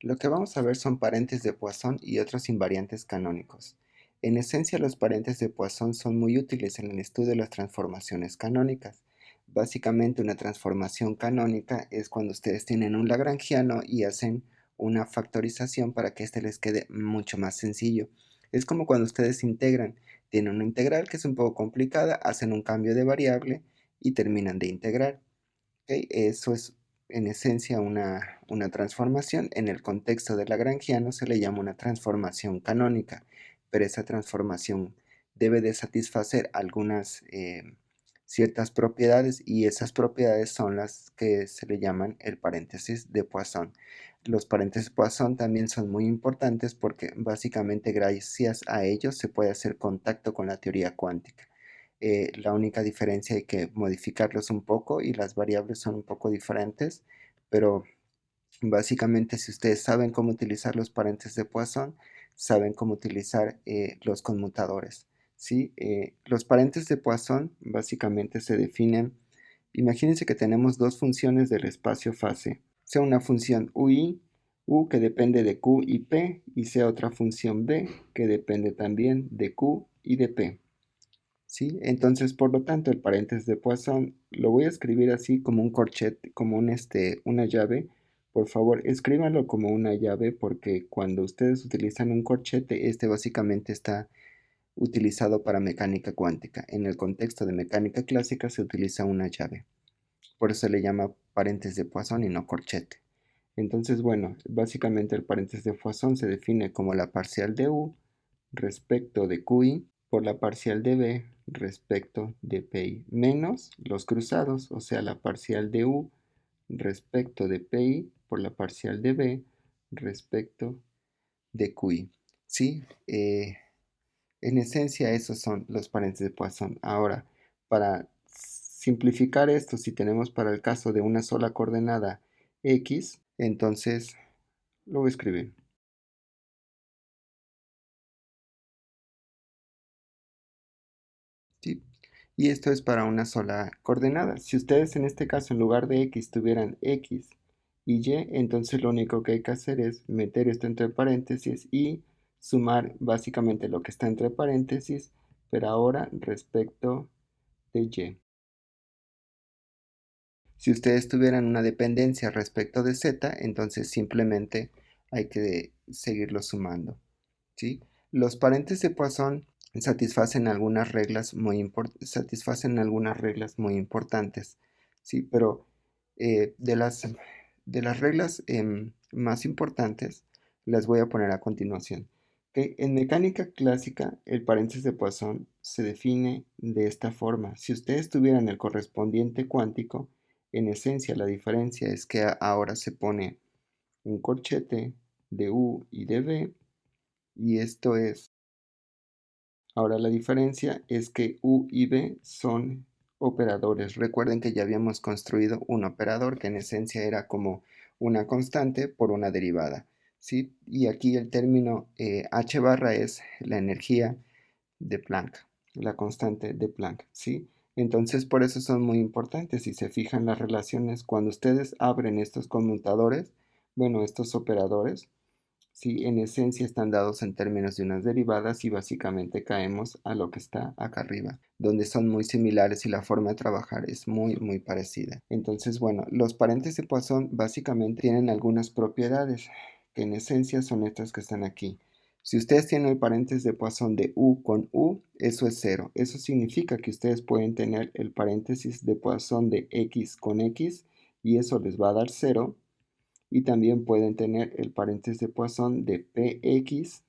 Lo que vamos a ver son parentes de Poisson y otros invariantes canónicos. En esencia, los parentes de Poisson son muy útiles en el estudio de las transformaciones canónicas. Básicamente, una transformación canónica es cuando ustedes tienen un lagrangiano y hacen una factorización para que este les quede mucho más sencillo. Es como cuando ustedes integran. Tienen una integral que es un poco complicada, hacen un cambio de variable y terminan de integrar. ¿Ok? Eso es en esencia una transformación. En el contexto de lagrangiano se le llama una transformación canónica, pero esa transformación debe de satisfacer algunas ciertas propiedades y esas propiedades son las que se le llaman el paréntesis de Poisson. Los paréntesis de Poisson también son muy importantes porque básicamente gracias a ellos se puede hacer contacto con la teoría cuántica. La única diferencia hay que modificarlos un poco y las variables son un poco diferentes, pero básicamente si ustedes saben cómo utilizar los paréntesis de Poisson, saben cómo utilizar los conmutadores. ¿Sí? Los paréntesis de Poisson básicamente se definen, imagínense que tenemos dos funciones del espacio fase, sea una función UI, U que depende de Q y P, y sea otra función B que depende también de Q y de P. ¿Sí? Entonces, por lo tanto, el paréntesis de Poisson lo voy a escribir así como un corchete, como una llave. Por favor, escríbanlo como una llave porque cuando ustedes utilizan un corchete, este básicamente está utilizado para mecánica cuántica. En el contexto de mecánica clásica se utiliza una llave. Por eso se le llama paréntesis de Poisson y no corchete. Entonces, bueno, básicamente el paréntesis de Poisson se define como la parcial de U respecto de QI por la parcial de B respecto de PI menos los cruzados, o sea, la parcial de U respecto de PI por la parcial de B respecto de QI. ¿Sí? En esencia, esos son los paréntesis de Poisson. Ahora, para simplificar esto, si tenemos para el caso de una sola coordenada X, entonces lo voy a escribir. ¿Sí? Y esto es para una sola coordenada. Si ustedes en este caso en lugar de x tuvieran x y y, entonces lo único que hay que hacer es meter esto entre paréntesis y sumar básicamente lo que está entre paréntesis, pero ahora respecto de y. Si ustedes tuvieran una dependencia respecto de z, entonces simplemente hay que seguirlo sumando. ¿Sí? Los paréntesis de Poisson satisfacen algunas reglas muy importantes, ¿sí? Pero de las reglas más importantes las voy a poner a continuación. ¿Ok? En mecánica clásica, el paréntesis de Poisson se define de esta forma. Si ustedes tuvieran el correspondiente cuántico, en esencia la diferencia es que ahora se pone un corchete de U y de V, y esto es, ahora la diferencia es que U y B son operadores. Recuerden que ya habíamos construido un operador que en esencia era como una constante por una derivada, ¿sí? Y aquí el término H barra es la energía de Planck, la constante de Planck, ¿sí? Entonces por eso son muy importantes. Si se fijan las relaciones, cuando ustedes abren estos conmutadores, bueno, estos operadores, sí, en esencia están dados en términos de unas derivadas y básicamente caemos a lo que está acá arriba, donde son muy similares y la forma de trabajar es muy parecida. Entonces, bueno, los paréntesis de Poisson básicamente tienen algunas propiedades que en esencia son estas que están aquí. Si ustedes tienen el paréntesis de Poisson de U con U, eso es cero. Eso significa que ustedes pueden tener el paréntesis de Poisson de X con X y eso les va a dar cero, y también pueden tener el paréntesis de Poisson de px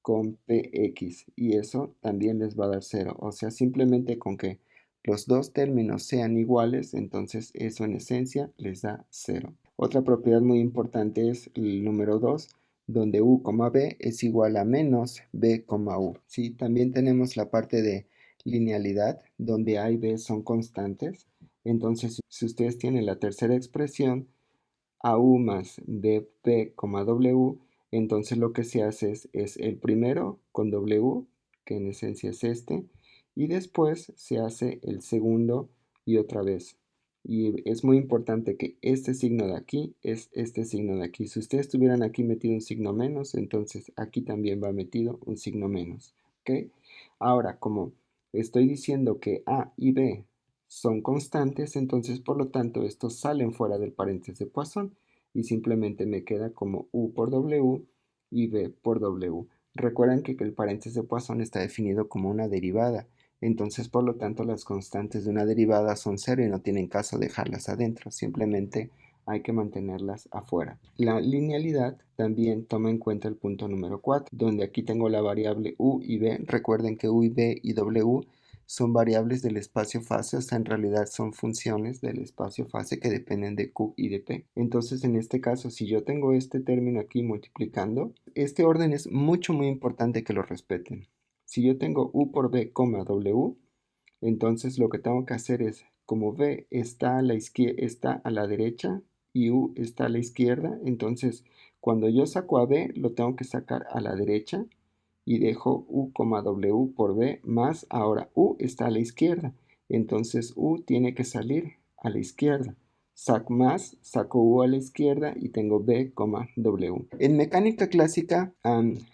con px y eso también les va a dar cero. O sea, simplemente con que los dos términos sean iguales, entonces eso en esencia les da cero. Otra propiedad muy importante es el número 2, donde u, b es igual a menos b, u. ¿Sí? También tenemos la parte de linealidad, donde a y b son constantes. Entonces, si ustedes tienen la tercera expresión, a u más dp, w, entonces lo que se hace es el primero con w, que en esencia es este, y después se hace el segundo y otra vez Y es muy importante que este signo de aquí es este signo de aquí. Si ustedes tuvieran aquí metido un signo menos, entonces aquí también va metido un signo menos. ¿Ok? Ahora, como estoy diciendo que A y B son constantes, entonces por lo tanto estos salen fuera del paréntesis de Poisson y simplemente me queda como U por W y B por W. Recuerden que el paréntesis de Poisson está definido como una derivada. Entonces, por lo tanto, las constantes de una derivada son cero y no tienen caso dejarlas adentro, simplemente hay que mantenerlas afuera. La linealidad también toma en cuenta el punto número 4, donde aquí tengo la variable u y b. Recuerden que u y b y w son variables del espacio-fase, o sea, en realidad son funciones del espacio-fase que dependen de q y de p. Entonces, en este caso, si yo tengo este término aquí multiplicando, este orden es muy importante que lo respeten. Si yo tengo u por b, w, entonces lo que tengo que hacer es, como b está a la está a la derecha y u está a la izquierda, entonces cuando yo saco a b, lo tengo que sacar a la derecha y dejo u, w por b más, ahora u está a la izquierda, entonces u tiene que salir a la izquierda. Saco u a la izquierda y tengo b, w. En mecánica clásica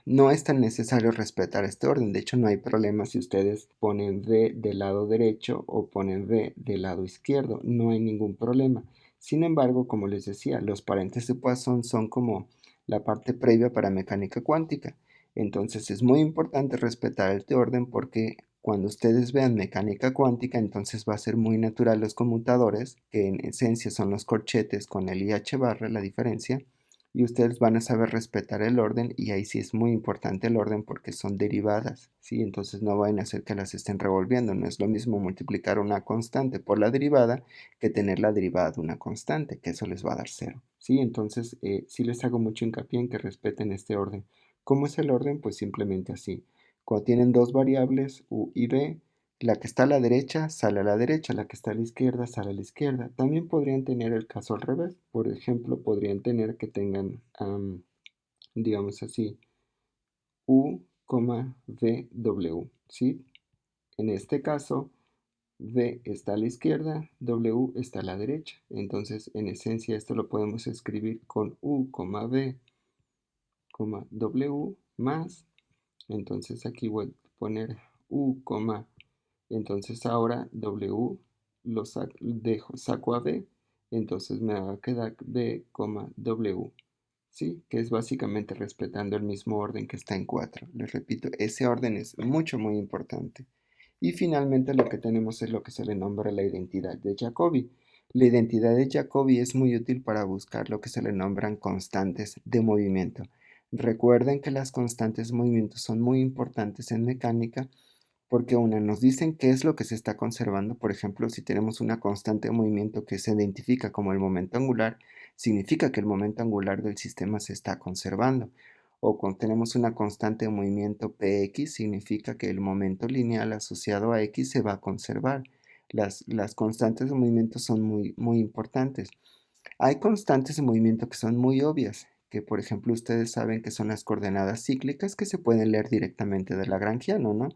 no es tan necesario respetar este orden. De hecho, no hay problema si ustedes ponen v del lado derecho o ponen v del lado izquierdo. No hay ningún problema. Sin embargo, como les decía, los paréntesis de Poisson son como la parte previa para mecánica cuántica. Entonces es muy importante respetar este orden porque cuando ustedes vean mecánica cuántica, entonces va a ser muy natural los conmutadores, que en esencia son los corchetes con el IH barra, la diferencia, y ustedes van a saber respetar el orden y ahí sí es muy importante el orden porque son derivadas, ¿sí? Entonces no van a hacer que las estén revolviendo, no es lo mismo multiplicar una constante por la derivada que tener la derivada de una constante, que eso les va a dar cero, ¿sí? Entonces sí les hago mucho hincapié en que respeten este orden. ¿Cómo es el orden? Pues simplemente así. Cuando tienen dos variables, u y b, la que está a la derecha sale a la derecha, la que está a la izquierda sale a la izquierda. También podrían tener el caso al revés. Por ejemplo, podrían tener que tengan, digamos así, u, v, w, ¿sí? En este caso, v está a la izquierda, w está a la derecha. Entonces, en esencia, esto lo podemos escribir con u, v, w más. Entonces aquí voy a poner u, entonces ahora w saco a b, entonces me va a quedar b, w, ¿sí? Que es básicamente respetando el mismo orden que está en 4. Les repito, ese orden es muy importante. Y finalmente lo que tenemos es lo que se le nombra la identidad de Jacobi. La identidad de Jacobi es muy útil para buscar lo que se le nombran constantes de movimiento. Recuerden que las constantes de movimiento son muy importantes en mecánica porque una nos dicen qué es lo que se está conservando. Por ejemplo, si tenemos una constante de movimiento que se identifica como el momento angular, significa que el momento angular del sistema se está conservando. O cuando tenemos una constante de movimiento px, significa que el momento lineal asociado a x se va a conservar. Las constantes de movimiento son muy importantes. Hay constantes de movimiento que son muy obvias, que por ejemplo ustedes saben que son las coordenadas cíclicas que se pueden leer directamente del lagrangiano, ¿no?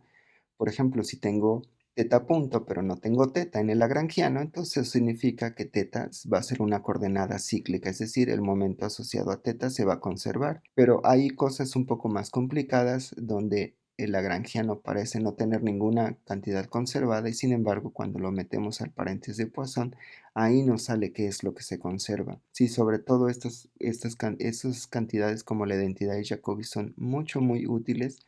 Por ejemplo, si tengo teta punto, pero no tengo teta en el lagrangiano, entonces eso significa que teta va a ser una coordenada cíclica, es decir, el momento asociado a teta se va a conservar. Pero hay cosas un poco más complicadas donde el lagrangiano parece no tener ninguna cantidad conservada y sin embargo cuando lo metemos al paréntesis de Poisson, ahí nos sale qué es lo que se conserva. Sí, sobre todo estas cantidades como la identidad de Jacobi son muy útiles,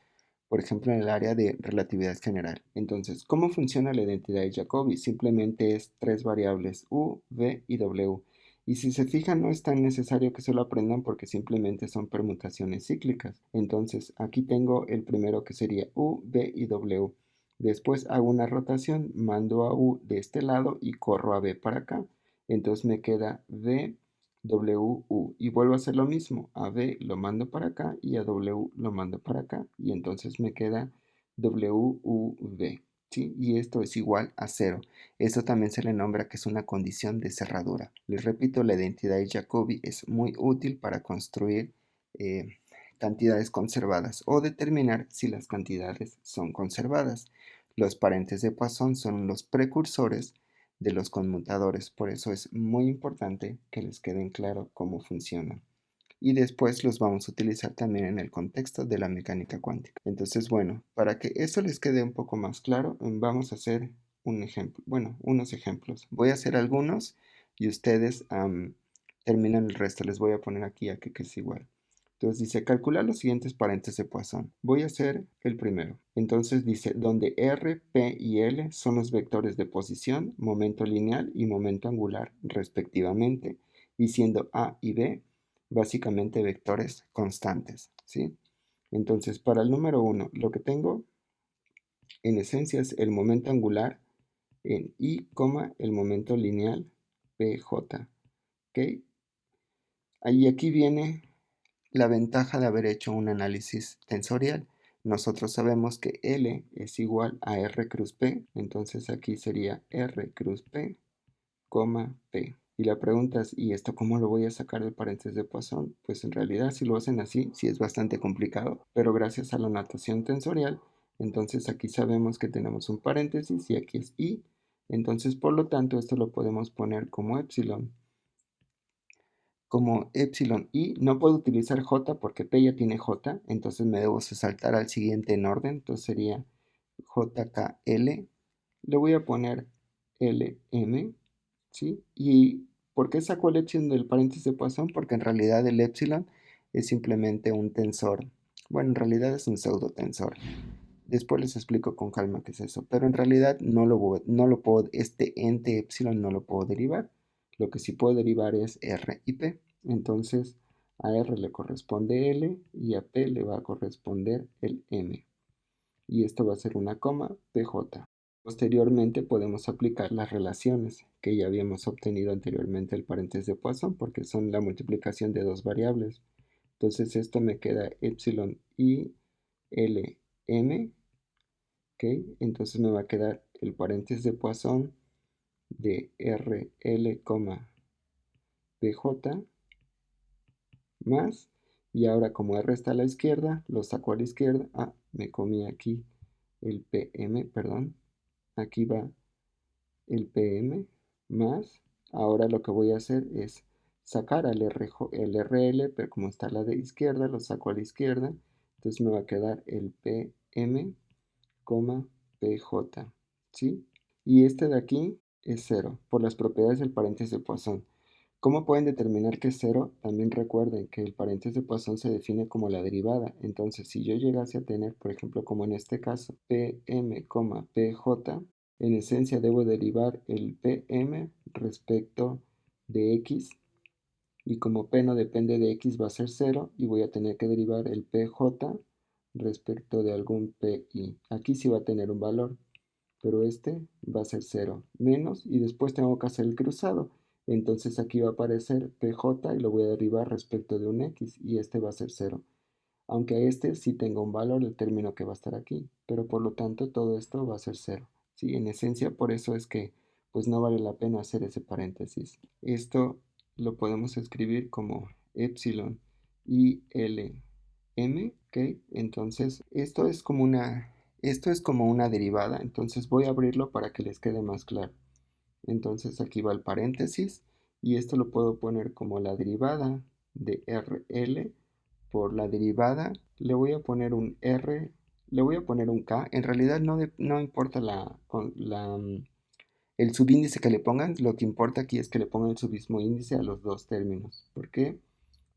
por ejemplo, en el área de relatividad general. Entonces, ¿cómo funciona la identidad de Jacobi? Simplemente es tres variables u, v y w. Y si se fijan, no es tan necesario que se lo aprendan porque simplemente son permutaciones cíclicas. Entonces, aquí tengo el primero que sería u, v y w. Después hago una rotación, mando a u de este lado y corro a v para acá. Entonces me queda v, w, u. Y vuelvo a hacer lo mismo. A v lo mando para acá y a w lo mando para acá. Y entonces me queda w, u, v. ¿Sí? Y esto es igual a cero. Esto también se le nombra que es una condición de cerradura. Les repito, la identidad de Jacobi es muy útil para construir cantidades conservadas o determinar si las cantidades son conservadas. Los paréntesis de Poisson son los precursores de los conmutadores. Por eso es muy importante que les queden claro cómo funcionan. Y después los vamos a utilizar también en el contexto de la mecánica cuántica. Entonces, bueno, para que esto les quede un poco más claro, vamos a hacer un ejemplo, bueno, unos ejemplos. Voy a hacer algunos y ustedes terminan el resto. Les voy a poner aquí a que es igual. Entonces dice, calcular los siguientes paréntesis de Poisson. Voy a hacer el primero. Entonces dice, donde R, P y L son los vectores de posición, momento lineal y momento angular, respectivamente, y siendo A y B básicamente vectores constantes, ¿sí? Entonces, para el número 1, lo que tengo en esencia es el momento angular en I, el momento lineal PJ, ¿ok? Y aquí viene la ventaja de haber hecho un análisis tensorial. Nosotros sabemos que L es igual a R cruz P, entonces aquí sería R cruz P, P. Y la pregunta es, ¿y esto cómo lo voy a sacar del paréntesis de Poisson? Pues en realidad si lo hacen así, sí es bastante complicado, pero gracias a la notación tensorial, entonces aquí sabemos que tenemos un paréntesis y aquí es I, entonces por lo tanto esto lo podemos poner como epsilon. Como epsilon I, no puedo utilizar J porque P ya tiene J, entonces me debo saltar al siguiente en orden, entonces sería JKL, le voy a poner LM, ¿sí? ¿Y por qué saco el epsilon del paréntesis de Poisson? Porque en realidad el epsilon es simplemente un tensor. Bueno, en realidad es un pseudotensor. Después les explico con calma qué es eso. Pero en realidad no lo puedo, este ente epsilon no lo puedo derivar. Lo que sí puedo derivar es R y P. Entonces a R le corresponde L y a P le va a corresponder el M. Y esto va a ser una coma PJ. Posteriormente podemos aplicar las relaciones que ya habíamos obtenido anteriormente el paréntesis de Poisson porque son la multiplicación de dos variables. Entonces esto me queda epsilon i L M, ¿ok? Entonces me va a quedar el paréntesis de Poisson de R L, PJ más, y ahora como R está a la izquierda, lo saco a la izquierda. Me comí aquí el PM, perdón. Aquí va el PM más, ahora lo que voy a hacer es sacar el RL, pero como está a la de izquierda, lo saco a la izquierda, entonces me va a quedar el PM, PJ, ¿sí? Y este de aquí es cero, por las propiedades del paréntesis de Poisson. ¿Cómo pueden determinar que es cero? También recuerden que el paréntesis de Poisson se define como la derivada. Entonces, si yo llegase a tener, por ejemplo, como en este caso, PM, PJ, en esencia debo derivar el PM respecto de X. Y como P no depende de X va a ser cero y voy a tener que derivar el PJ respecto de algún PI. Aquí sí va a tener un valor, pero este va a ser cero menos y después tengo que hacer el cruzado. Entonces aquí va a aparecer PJ y lo voy a derivar respecto de un X y este va a ser cero. Aunque a este sí tenga un valor el término que va a estar aquí, pero por lo tanto todo esto va a ser cero. Sí, en esencia por eso es que pues no vale la pena hacer ese paréntesis. Esto lo podemos escribir como epsilon i l m, ¿ok? Entonces esto es como una derivada, entonces voy a abrirlo para que les quede más claro. Entonces aquí va el paréntesis y esto lo puedo poner como la derivada de RL por la derivada. Le voy a poner un R, le voy a poner un K. En realidad no importa el subíndice que le pongan, lo que importa aquí es que le pongan el submismo índice a los dos términos. ¿Por qué?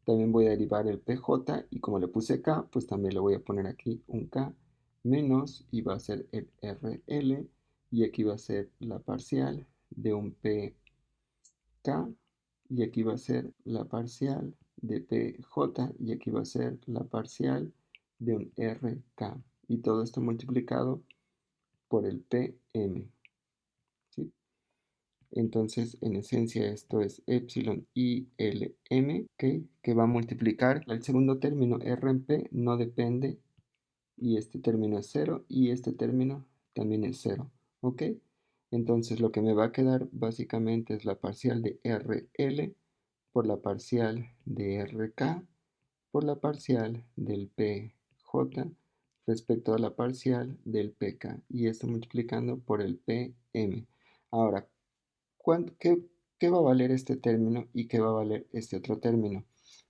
También voy a derivar el PJ y como le puse K, pues también le voy a poner aquí un K menos y va a ser el RL y aquí va a ser la parcial de un PK y aquí va a ser la parcial de PJ y aquí va a ser la parcial de un RK y todo esto multiplicado por el PM, ¿sí? Entonces, en esencia, esto es epsilon i l m, ¿ok? Que va a multiplicar el segundo término R en P, no depende, y este término es cero, y este término también es cero, ¿ok? Entonces, lo que me va a quedar básicamente es la parcial de RL por la parcial de RK por la parcial del PJ respecto a la parcial del PK, y esto multiplicando por el PM. Ahora, ¿Qué, qué va a valer este término y qué va a valer este otro término?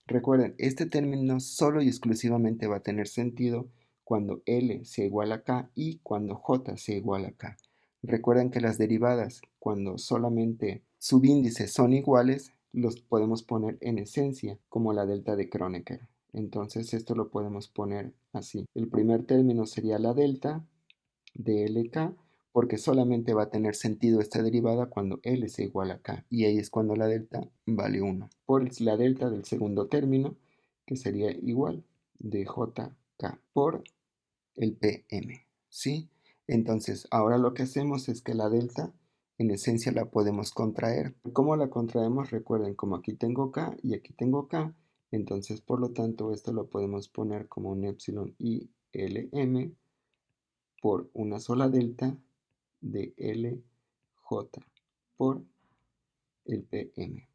Recuerden, este término solo y exclusivamente va a tener sentido cuando L sea igual a K y cuando J sea igual a K. Recuerden que las derivadas, cuando solamente subíndices son iguales, los podemos poner en esencia, como la delta de Kronecker. Entonces esto lo podemos poner así. El primer término sería la delta de LK, porque solamente va a tener sentido esta derivada cuando L sea igual a K, y ahí es cuando la delta vale 1, por la delta del segundo término, que sería igual de JK por el PM, ¿sí? Entonces, ahora lo que hacemos es que la delta, en esencia, la podemos contraer. ¿Cómo la contraemos? Recuerden, como aquí tengo K y aquí tengo K, entonces, por lo tanto, esto lo podemos poner como un epsilon y LM por una sola delta de LJ por el PM,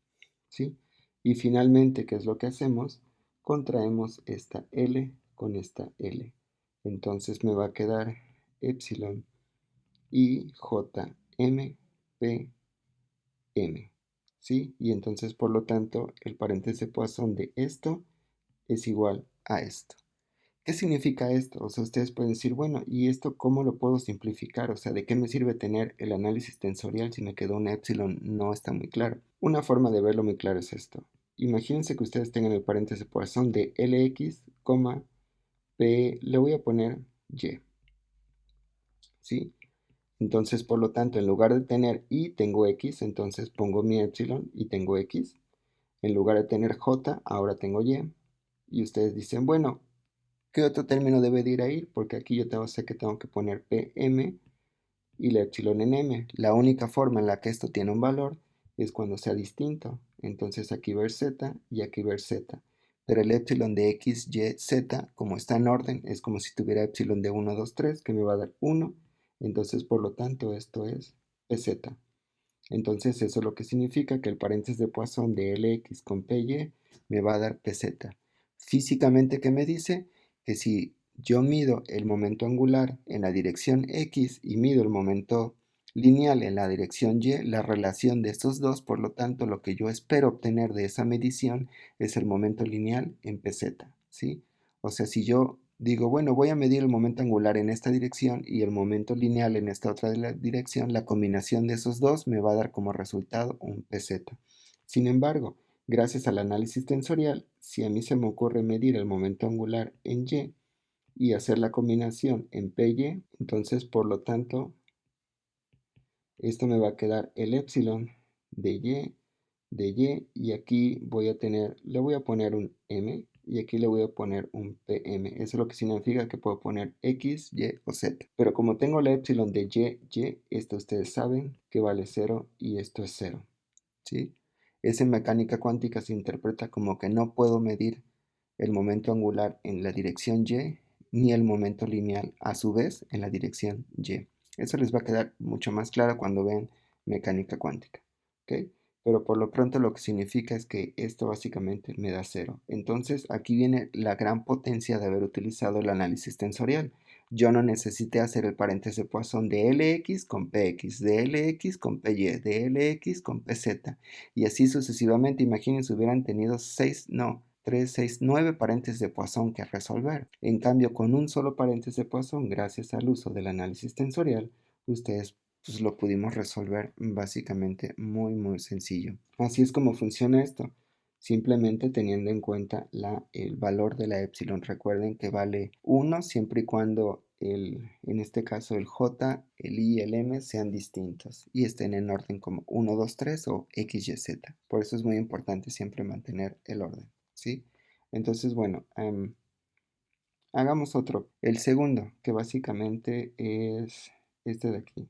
¿sí? Y finalmente, ¿qué es lo que hacemos? Contraemos esta L con esta L. Entonces me va a quedar epsilon y JM PM, ¿sí? Y entonces, por lo tanto, el paréntesis de Poisson de esto es igual a esto. ¿Qué significa esto? O sea, ustedes pueden decir, bueno, ¿y esto cómo lo puedo simplificar? O sea, ¿de qué me sirve tener el análisis tensorial si me quedó un epsilon? No está muy claro. Una forma de verlo muy claro es esto. Imagínense que ustedes tengan el paréntesis de Poisson de Lx, P, le voy a poner Y, ¿sí? Entonces, por lo tanto, en lugar de tener Y, tengo X, entonces pongo mi epsilon y tengo X. En lugar de tener J, ahora tengo Y. Y ustedes dicen, bueno, ¿qué otro término debe de ir ahí? Porque aquí yo sé que tengo que poner PM y la epsilon en M. La única forma en la que esto tiene un valor es cuando sea distinto. Entonces aquí ver Z y aquí ver Z. Pero el epsilon de X, Y, Z, como está en orden, es como si tuviera epsilon de 1, 2, 3, que me va a dar 1. Entonces, por lo tanto, esto es PZ. Entonces, eso es lo que significa que el paréntesis de Poisson de Lx con Py me va a dar PZ. Físicamente, ¿qué me dice? Que si yo mido el momento angular en la dirección X y mido el momento lineal en la dirección Y, la relación de estos dos, por lo tanto, lo que yo espero obtener de esa medición es el momento lineal en PZ, ¿sí? O sea, si yo digo, bueno, voy a medir el momento angular en esta dirección y el momento lineal en esta otra dirección, la combinación de esos dos me va a dar como resultado un PZ. Sin embargo, gracias al análisis tensorial, si a mí se me ocurre medir el momento angular en Y hacer la combinación en PY, entonces por lo tanto, esto me va a quedar el epsilon de Y, y aquí voy a tener, le voy a poner un M y aquí le voy a poner un PM. Eso es lo que significa que puedo poner X, Y o Z. Pero como tengo la epsilon de Y, esto ustedes saben que vale 0 y esto es 0, ¿sí? Esa en mecánica cuántica se interpreta como que no puedo medir el momento angular en la dirección Y ni el momento lineal a su vez en la dirección Y. Eso les va a quedar mucho más claro cuando vean mecánica cuántica, ¿ok? Pero por lo pronto lo que significa es que esto básicamente me da 0. Entonces aquí viene la gran potencia de haber utilizado el análisis tensorial. Yo no necesité hacer el paréntesis de Poisson de Lx con Px, de Lx con Py, de Lx con Pz, y así sucesivamente. Imagínense, hubieran tenido 6, no, 3, 6, 9 paréntesis de Poisson que resolver. En cambio, con un solo paréntesis de Poisson, gracias al uso del análisis tensorial, ustedes pues lo pudimos resolver básicamente muy sencillo. Así es como funciona esto, simplemente teniendo en cuenta el valor de la epsilon. Recuerden que vale 1 siempre y cuando en este caso el J, el I y el M sean distintos y estén en orden como 1, 2, 3 o X, Y, Z. Por eso es muy importante siempre mantener el orden, ¿sí? Entonces, bueno, hagamos otro. El segundo, que básicamente es este de aquí,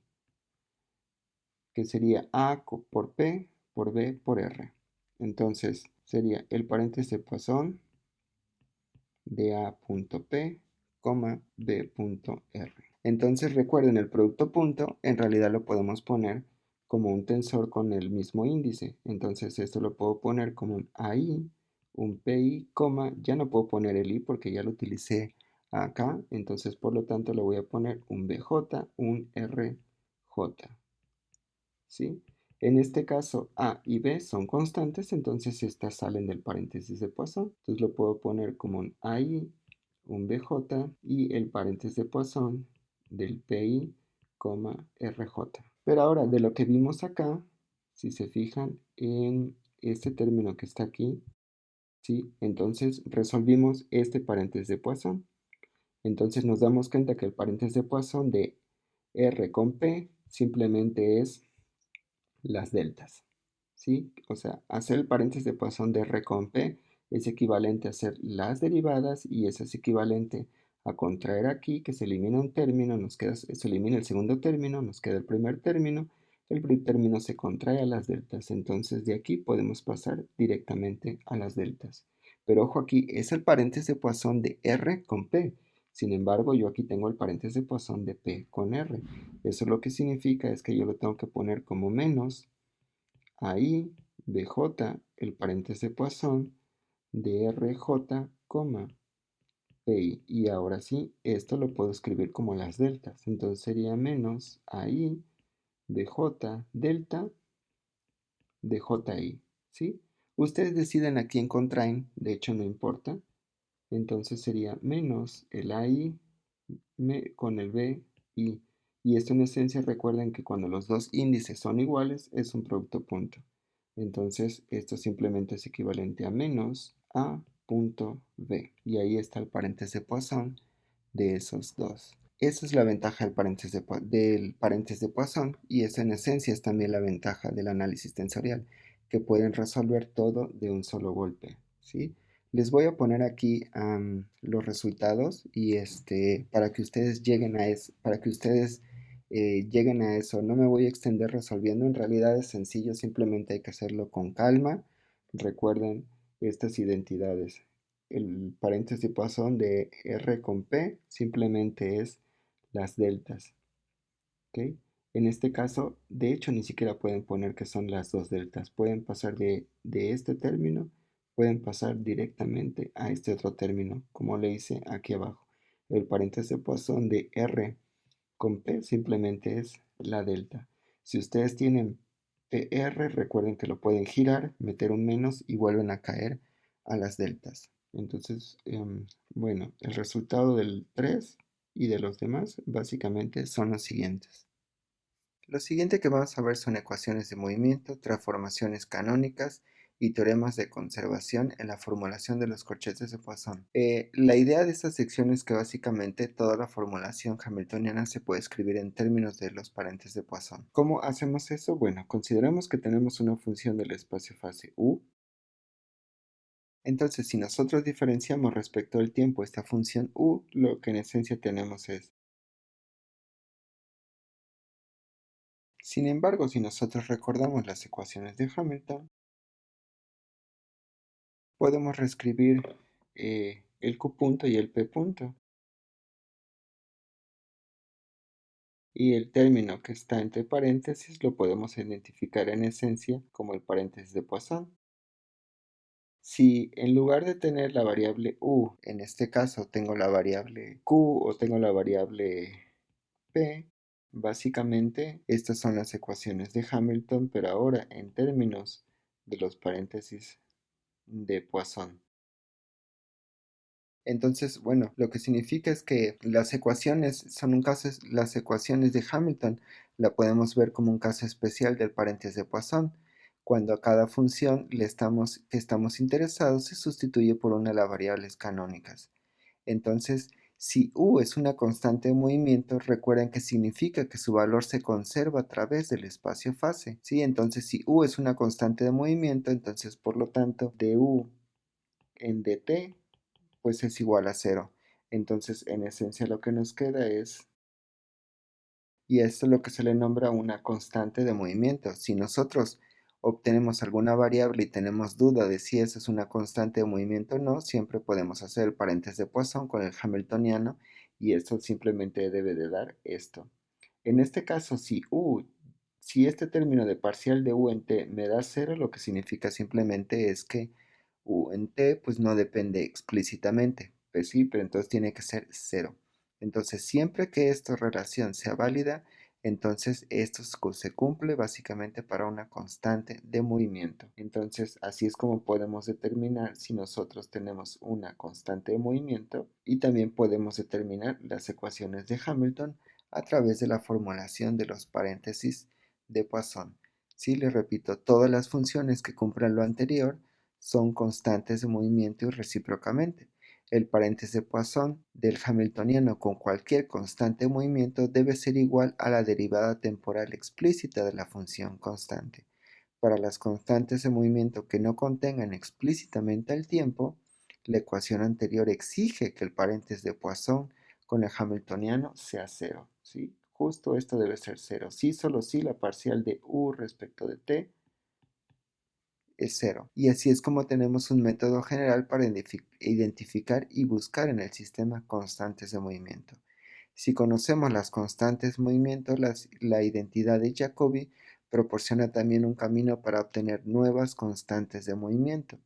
que sería A por P por B por R. Entonces sería el paréntesis de Poisson de A.P, B.R. Entonces recuerden, el producto punto en realidad lo podemos poner como un tensor con el mismo índice. Entonces esto lo puedo poner como un AI, un PI, ya no puedo poner el I porque ya lo utilicé acá. Entonces por lo tanto le voy a poner un BJ, un RJ. ¿Sí? En este caso, A y B son constantes, entonces estas salen del paréntesis de Poisson. Entonces lo puedo poner como un AI, un BJ y el paréntesis de Poisson del PI, RJ. Pero ahora, de lo que vimos acá, si se fijan en este término que está aquí, ¿sí? Entonces resolvimos este paréntesis de Poisson. Entonces nos damos cuenta que el paréntesis de Poisson de R con P simplemente es las deltas, ¿sí? O sea, hacer el paréntesis de Poisson de R con P es equivalente a hacer las derivadas y eso es equivalente a contraer aquí, que se elimina un término, se elimina el segundo término, nos queda el primer término se contrae a las deltas, entonces de aquí podemos pasar directamente a las deltas. Pero ojo aquí, es el paréntesis de Poisson de R con P. Sin embargo, yo aquí tengo el paréntesis de Poisson de P con R. Eso lo que significa es que yo lo tengo que poner como menos ahí BJ, el paréntesis de Poisson de RJ, PI. Y ahora sí, esto lo puedo escribir como las deltas. Entonces sería menos ahí BJ delta de JI. ¿Sí? Ustedes deciden a quién contraen, de hecho no importa. Entonces sería menos el AI con el B y esto en esencia recuerden que cuando los dos índices son iguales es un producto punto. Entonces esto simplemente es equivalente a menos A punto B. Y ahí está el paréntesis de Poisson de esos dos. Esa es la ventaja del paréntesis de Poisson y esa en esencia es también la ventaja del análisis tensorial, que pueden resolver todo de un solo golpe, ¿sí? Les voy a poner aquí los resultados y para que ustedes lleguen a eso. No me voy a extender resolviendo, en realidad es sencillo, simplemente hay que hacerlo con calma. Recuerden estas identidades. El paréntesis de Poisson de R con P simplemente es las deltas. ¿Ok? En este caso, de hecho, ni siquiera pueden poner que son las dos deltas. Pueden pasar de este término, pueden pasar directamente a este otro término, como le hice aquí abajo. El paréntesis de Poisson de R con P simplemente es la delta. Si ustedes tienen PR, recuerden que lo pueden girar, meter un menos y vuelven a caer a las deltas. Entonces, bueno, el resultado del 3 y de los demás básicamente son los siguientes. Lo siguiente que vamos a ver son ecuaciones de movimiento, transformaciones canónicas y teoremas de conservación en la formulación de los corchetes de Poisson. La idea de esta sección es que básicamente toda la formulación hamiltoniana se puede escribir en términos de los paréntesis de Poisson. ¿Cómo hacemos eso? Bueno, consideremos que tenemos una función del espacio-fase U. Entonces, si nosotros diferenciamos respecto al tiempo esta función U, lo que en esencia tenemos es. Sin embargo, si nosotros recordamos las ecuaciones de Hamilton, podemos reescribir el Q punto y el P punto. Y el término que está entre paréntesis lo podemos identificar en esencia como el paréntesis de Poisson. Si en lugar de tener la variable U, en este caso tengo la variable Q o tengo la variable P, básicamente estas son las ecuaciones de Hamilton, pero ahora en términos de los paréntesis de Poisson. Entonces, bueno, lo que significa es que las ecuaciones son un caso, las ecuaciones de Hamilton la podemos ver como un caso especial del paréntesis de Poisson, cuando a cada función que estamos interesados se sustituye por una de las variables canónicas. Entonces, si U es una constante de movimiento, recuerden que significa que su valor se conserva a través del espacio-fase, ¿sí? Entonces, si U es una constante de movimiento, entonces, por lo tanto, du en dt pues es igual a cero. Entonces, en esencia lo que nos queda es, y esto es lo que se le nombra una constante de movimiento. Si nosotros obtenemos alguna variable y tenemos duda de si esa es una constante de movimiento o no, siempre podemos hacer el paréntesis de Poisson con el hamiltoniano y esto simplemente debe de dar esto. En este caso, si este término de parcial de u en t me da cero, lo que significa simplemente es que u en t pues no depende explícitamente. Pues sí, pero entonces tiene que ser cero. Entonces, siempre que esta relación sea válida, Entonces, esto se cumple básicamente para una constante de movimiento. Entonces, así es como podemos determinar si nosotros tenemos una constante de movimiento y también podemos determinar las ecuaciones de Hamilton a través de la formulación de los paréntesis de Poisson. Sí, les repito, todas las funciones que cumplan lo anterior son constantes de movimiento y recíprocamente. El paréntesis de Poisson del hamiltoniano con cualquier constante de movimiento debe ser igual a la derivada temporal explícita de la función constante. Para las constantes de movimiento que no contengan explícitamente el tiempo, la ecuación anterior exige que el paréntesis de Poisson con el hamiltoniano sea cero, ¿sí? Justo esto debe ser cero. Sí, solo si la parcial de u respecto de t es cero. Y así es como tenemos un método general para identificar y buscar en el sistema constantes de movimiento. Si conocemos las constantes de movimiento, la identidad de Jacobi proporciona también un camino para obtener nuevas constantes de movimiento.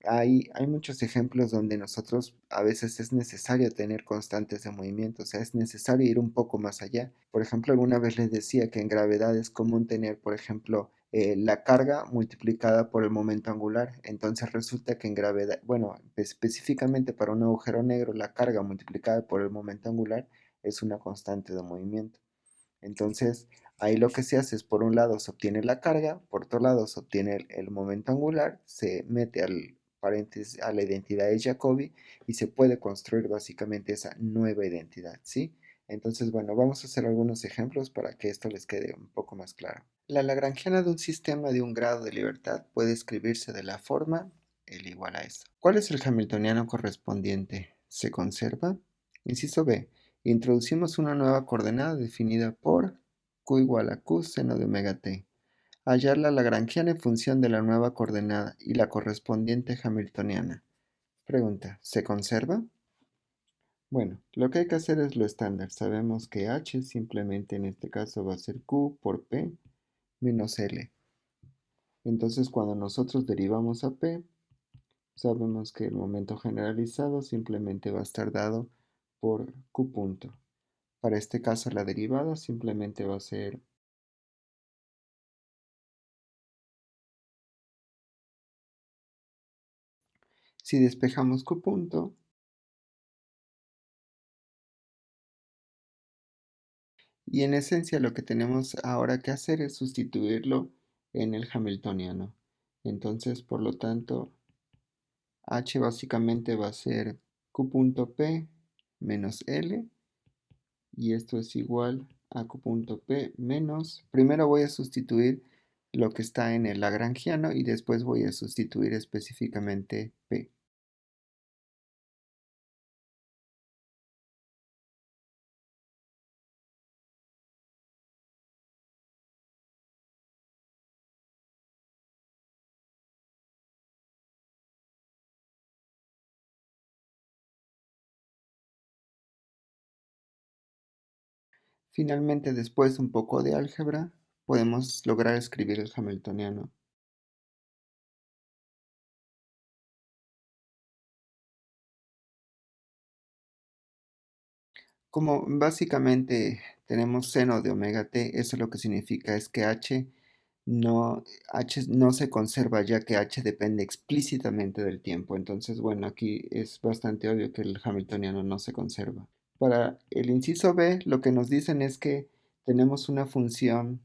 Hay muchos ejemplos donde nosotros a veces es necesario tener constantes de movimiento, o sea, es necesario ir un poco más allá. Por ejemplo, alguna vez les decía que en gravedad es común tener, por ejemplo, la carga multiplicada por el momento angular. Entonces resulta que en gravedad, bueno, específicamente para un agujero negro, la carga multiplicada por el momento angular es una constante de movimiento. Entonces, ahí lo que se hace es, por un lado se obtiene la carga, por otro lado se obtiene el momento angular, se mete al paréntesis a la identidad de Jacobi y se puede construir básicamente esa nueva identidad, ¿sí? Entonces, bueno, vamos a hacer algunos ejemplos para que esto les quede un poco más claro. La lagrangiana de un sistema de un grado de libertad puede escribirse de la forma L igual a esto. ¿Cuál es el hamiltoniano correspondiente? ¿Se conserva? Inciso B. Introducimos una nueva coordenada definida por q igual a q seno de omega t. Hallar la lagrangiana en función de la nueva coordenada y la correspondiente hamiltoniana. Pregunta, ¿se conserva? Bueno, lo que hay que hacer es lo estándar. Sabemos que h simplemente en este caso va a ser q por p menos l. Entonces cuando nosotros derivamos a p, sabemos que el momento generalizado simplemente va a estar dado por q punto. Para este caso la derivada simplemente va a ser si despejamos q punto y en esencia lo que tenemos ahora que hacer es sustituirlo en el hamiltoniano. Entonces, por lo tanto, h básicamente va a ser q punto p menos l y esto es igual a q punto p menos, primero voy a sustituir lo que está en el lagrangiano y después voy a sustituir específicamente p. Finalmente, después de un poco de álgebra, podemos lograr escribir el hamiltoniano. Como básicamente tenemos seno de omega t, eso lo que significa es que h no se conserva ya que h depende explícitamente del tiempo. Entonces, bueno, aquí es bastante obvio que el hamiltoniano no se conserva. Para el inciso B, lo que nos dicen es que tenemos una función,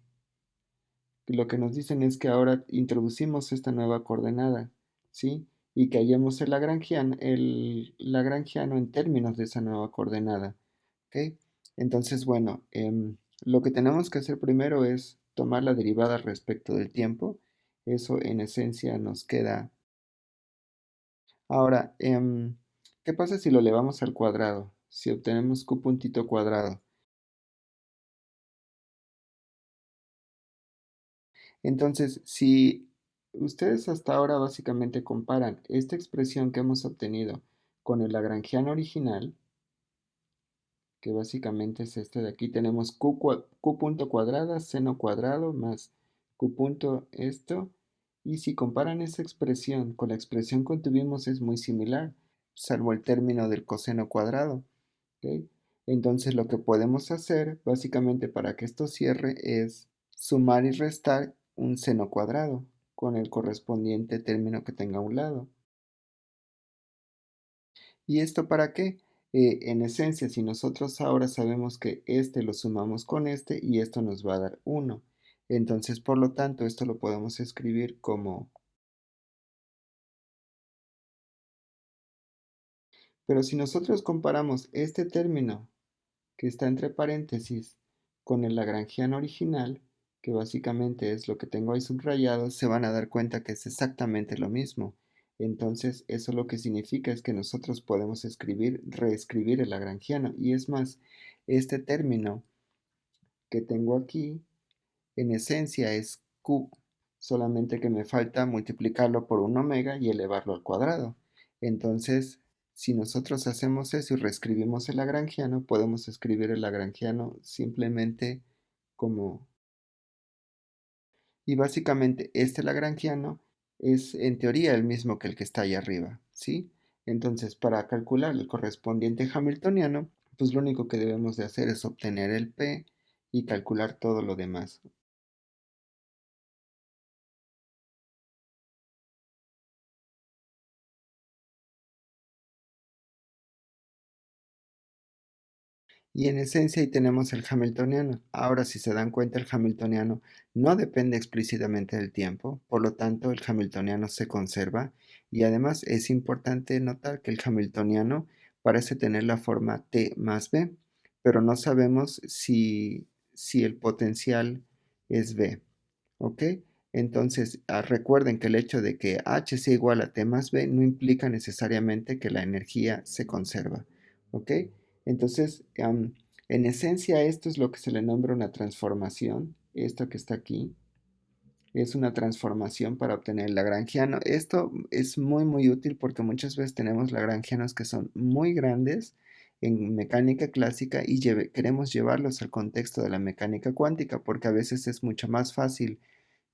lo que nos dicen es que ahora introducimos esta nueva coordenada, ¿sí? Y que hallemos el lagrangiano en términos de esa nueva coordenada. ¿Ok? Entonces, bueno, lo que tenemos que hacer primero es tomar la derivada respecto del tiempo. Eso en esencia nos queda. Ahora, ¿qué pasa si lo elevamos al cuadrado? Si obtenemos q puntito cuadrado. Entonces, si ustedes hasta ahora básicamente comparan esta expresión que hemos obtenido con el lagrangiano original, que básicamente es este de aquí, tenemos q punto cuadrada, seno cuadrado más q punto esto, y si comparan esa expresión con la expresión que tuvimos es muy similar, salvo el término del coseno cuadrado, ¿ok? Entonces lo que podemos hacer básicamente para que esto cierre es sumar y restar un seno cuadrado con el correspondiente término que tenga a un lado. ¿Y esto para qué? En esencia, si nosotros ahora sabemos que este lo sumamos con este y esto nos va a dar 1. Entonces, por lo tanto, esto lo podemos escribir como... Pero si nosotros comparamos este término que está entre paréntesis con el lagrangiano original, que básicamente es lo que tengo ahí subrayado, se van a dar cuenta que es exactamente lo mismo. Entonces, eso lo que significa es que nosotros podemos reescribir el lagrangiano. Y es más, este término que tengo aquí, en esencia es q, solamente que me falta multiplicarlo por un omega y elevarlo al cuadrado. Entonces, si nosotros hacemos eso y reescribimos el lagrangiano, podemos escribir el lagrangiano simplemente como... Y básicamente este lagrangiano es en teoría el mismo que el que está ahí arriba, ¿sí? Entonces, para calcular el correspondiente hamiltoniano, pues lo único que debemos de hacer es obtener el p y calcular todo lo demás. Y en esencia ahí tenemos el hamiltoniano. Ahora, si se dan cuenta, el hamiltoniano no depende explícitamente del tiempo, por lo tanto el hamiltoniano se conserva y además es importante notar que el hamiltoniano parece tener la forma t más b, pero no sabemos si el potencial es b, ¿ok? Entonces, recuerden que el hecho de que h sea igual a t más b no implica necesariamente que la energía se conserva, ¿ok? Entonces, en esencia, esto es lo que se le nombra una transformación. Esto que está aquí es una transformación para obtener el lagrangiano. Esto es muy útil porque muchas veces tenemos lagrangianos que son muy grandes en mecánica clásica y queremos llevarlos al contexto de la mecánica cuántica porque a veces es mucho más fácil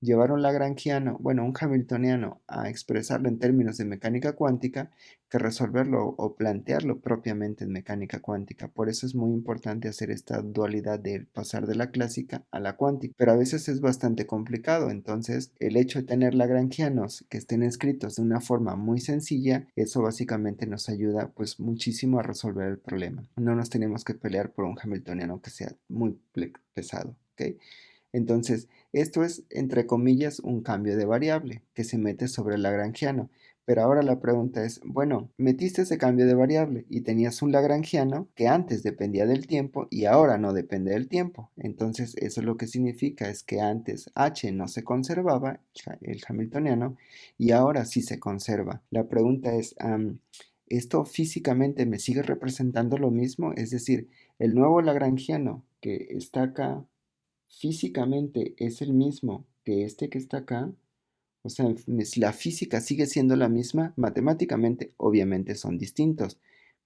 llevar un lagrangiano, bueno, un hamiltoniano, a expresarlo en términos de mecánica cuántica que resolverlo o plantearlo propiamente en mecánica cuántica. Por eso es muy importante hacer esta dualidad de pasar de la clásica a la cuántica. Pero a veces es bastante complicado, entonces el hecho de tener lagrangianos que estén escritos de una forma muy sencilla, eso básicamente nos ayuda pues muchísimo a resolver el problema. No nos tenemos que pelear por un hamiltoniano que sea muy pesado, ¿ok? Entonces, esto es, entre comillas, un cambio de variable que se mete sobre el lagrangiano. Pero ahora la pregunta es, bueno, metiste ese cambio de variable y tenías un lagrangiano que antes dependía del tiempo y ahora no depende del tiempo. Entonces, eso lo que significa es que antes h no se conservaba, el hamiltoniano, y ahora sí se conserva. La pregunta es, ¿esto físicamente me sigue representando lo mismo? Es decir, el nuevo lagrangiano que está acá físicamente es el mismo que este que está acá, o sea, la física sigue siendo la misma, matemáticamente obviamente son distintos,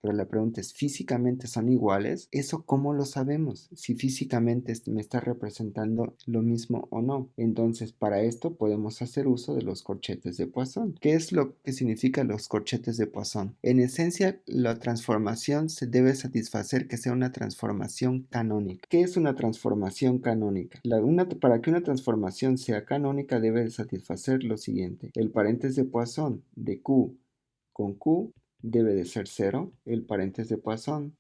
pero la pregunta es, ¿físicamente son iguales? ¿Eso cómo lo sabemos? Si físicamente me está representando lo mismo o no. Entonces, para esto podemos hacer uso de los corchetes de Poisson. ¿Qué es lo que significan los corchetes de Poisson? En esencia, la transformación se debe satisfacer que sea una transformación canónica. ¿Qué es una transformación canónica? Para que una transformación sea canónica debe satisfacer lo siguiente. El paréntesis de Poisson de Q con Q debe de ser cero. El paréntesis de Poisson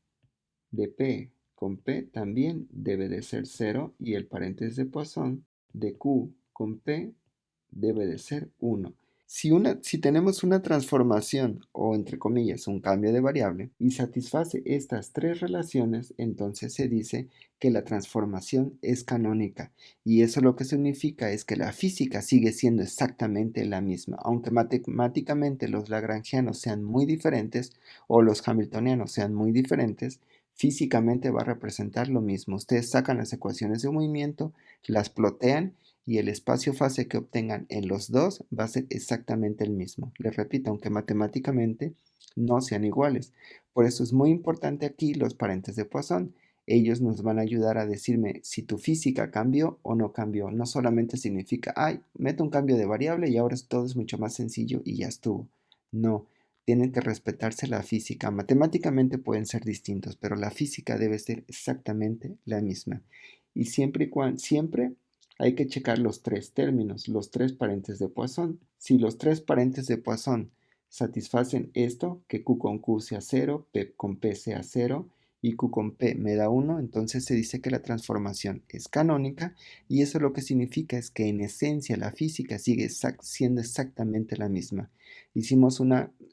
de P con P también debe de ser cero. Y el paréntesis de Poisson de Q con P debe de ser 1. Si tenemos una transformación o entre comillas un cambio de variable y satisface estas tres relaciones, entonces se dice que la transformación es canónica y eso lo que significa es que la física sigue siendo exactamente la misma, aunque matemáticamente los lagrangianos sean muy diferentes o los hamiltonianos sean muy diferentes, físicamente va a representar lo mismo. Ustedes sacan las ecuaciones de movimiento, las plotean y el espacio-fase que obtengan en los dos va a ser exactamente el mismo. Les repito, aunque matemáticamente no sean iguales. Por eso es muy importante aquí los paréntesis de Poisson. Ellos nos van a ayudar a decirme si tu física cambió o no cambió. No solamente significa, ay, meto un cambio de variable y ahora todo es mucho más sencillo y ya estuvo. No, tienen que respetarse la física. Matemáticamente pueden ser distintos, pero la física debe ser exactamente la misma. Y siempre hay que checar los tres términos, los tres parentes de Poisson. Si los tres parentes de Poisson satisfacen esto, que Q con Q sea cero, P con P sea cero y Q con P me da 1, entonces se dice que la transformación es canónica y eso lo que significa es que en esencia la física sigue siendo exactamente la misma. Hicimos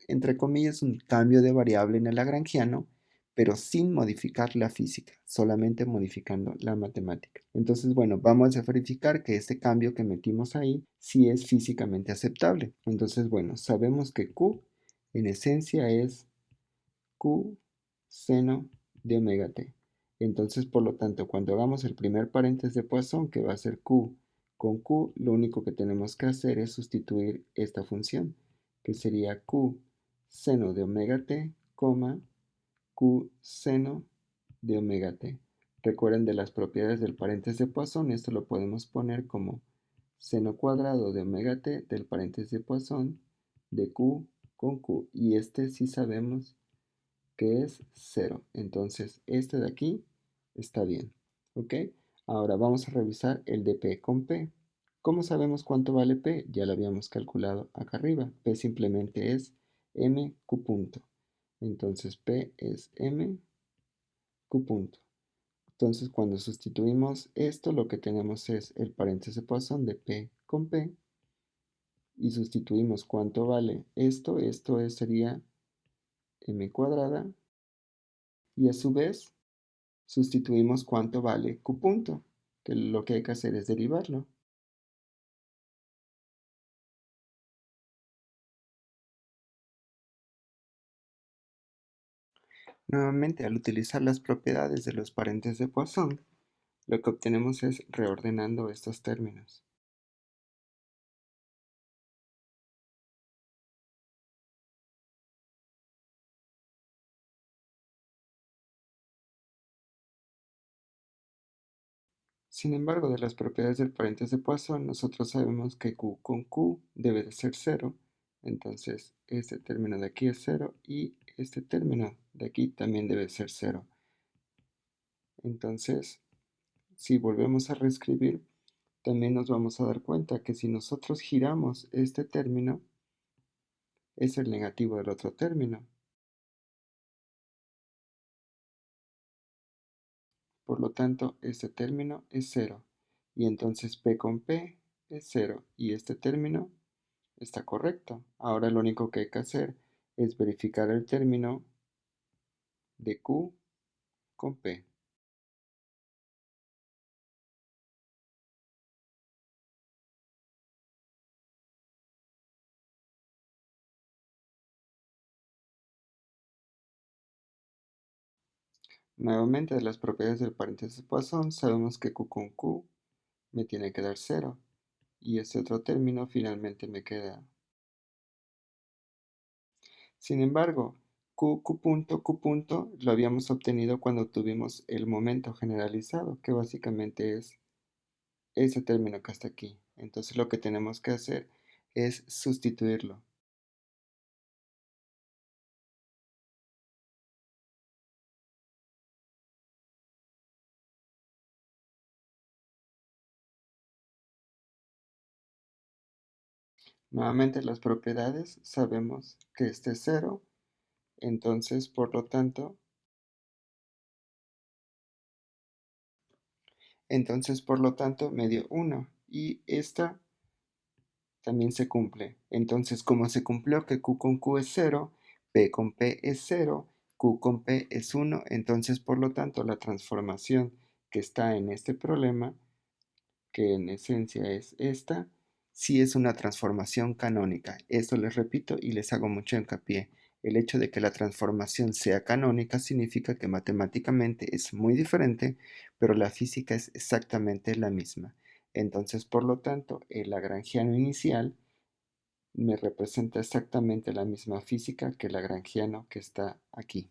entre comillas, un cambio de variable en el lagrangiano, pero sin modificar la física, solamente modificando la matemática. Entonces, bueno, vamos a verificar que este cambio que metimos ahí sí es físicamente aceptable. Entonces, bueno, sabemos que Q en esencia es Q seno de omega t. Entonces, por lo tanto, cuando hagamos el primer paréntesis de Poisson, que va a ser Q con Q, lo único que tenemos que hacer es sustituir esta función, que sería Q seno de omega t, Q seno de omega t. Recuerden de las propiedades del paréntesis de Poisson, esto lo podemos poner como seno cuadrado de omega t del paréntesis de Poisson de Q con Q. Y este sí sabemos que es cero. Entonces, este de aquí está bien. ¿Ok? Ahora vamos a revisar el de P con P. ¿Cómo sabemos cuánto vale P? Ya lo habíamos calculado acá arriba. P simplemente es MQ punto. Entonces, P es MQ punto. Entonces, cuando sustituimos esto, lo que tenemos es el paréntesis de Poisson de P con P. Y sustituimos cuánto vale esto. Sería M cuadrada. Y a su vez, sustituimos cuánto vale Q punto, que lo que hay que hacer es derivarlo. Nuevamente, al utilizar las propiedades de los paréntesis de Poisson, lo que obtenemos es reordenando estos términos. Sin embargo, de las propiedades del paréntesis de Poisson, nosotros sabemos que Q con Q debe de ser cero. Entonces, este término de aquí es cero y este término de aquí también debe ser cero. Entonces, si volvemos a reescribir, también nos vamos a dar cuenta que si nosotros giramos este término, es el negativo del otro término. Por lo tanto, este término es cero. Y entonces P con P es cero. Y este término está correcto. Ahora lo único que hay que hacer es verificar el término de Q con P. Nuevamente, de las propiedades del paréntesis de Poisson, sabemos que Q con Q me tiene que dar cero. Y este otro término finalmente me queda. Sin embargo, Q punto lo habíamos obtenido cuando tuvimos el momento generalizado, que básicamente es ese término que está aquí. Entonces lo que tenemos que hacer es sustituirlo. Nuevamente las propiedades sabemos que este es cero, entonces por lo tanto me dio 1 y esta también se cumple. Entonces como se cumplió que Q con Q es cero, P con P es cero, Q con P es 1, entonces por lo tanto la transformación que está en este problema, que en esencia es esta, sí es una transformación canónica. Esto les repito y les hago mucho hincapié. El hecho de que la transformación sea canónica significa que matemáticamente es muy diferente, pero la física es exactamente la misma. Entonces, por lo tanto, el lagrangiano inicial me representa exactamente la misma física que el lagrangiano que está aquí.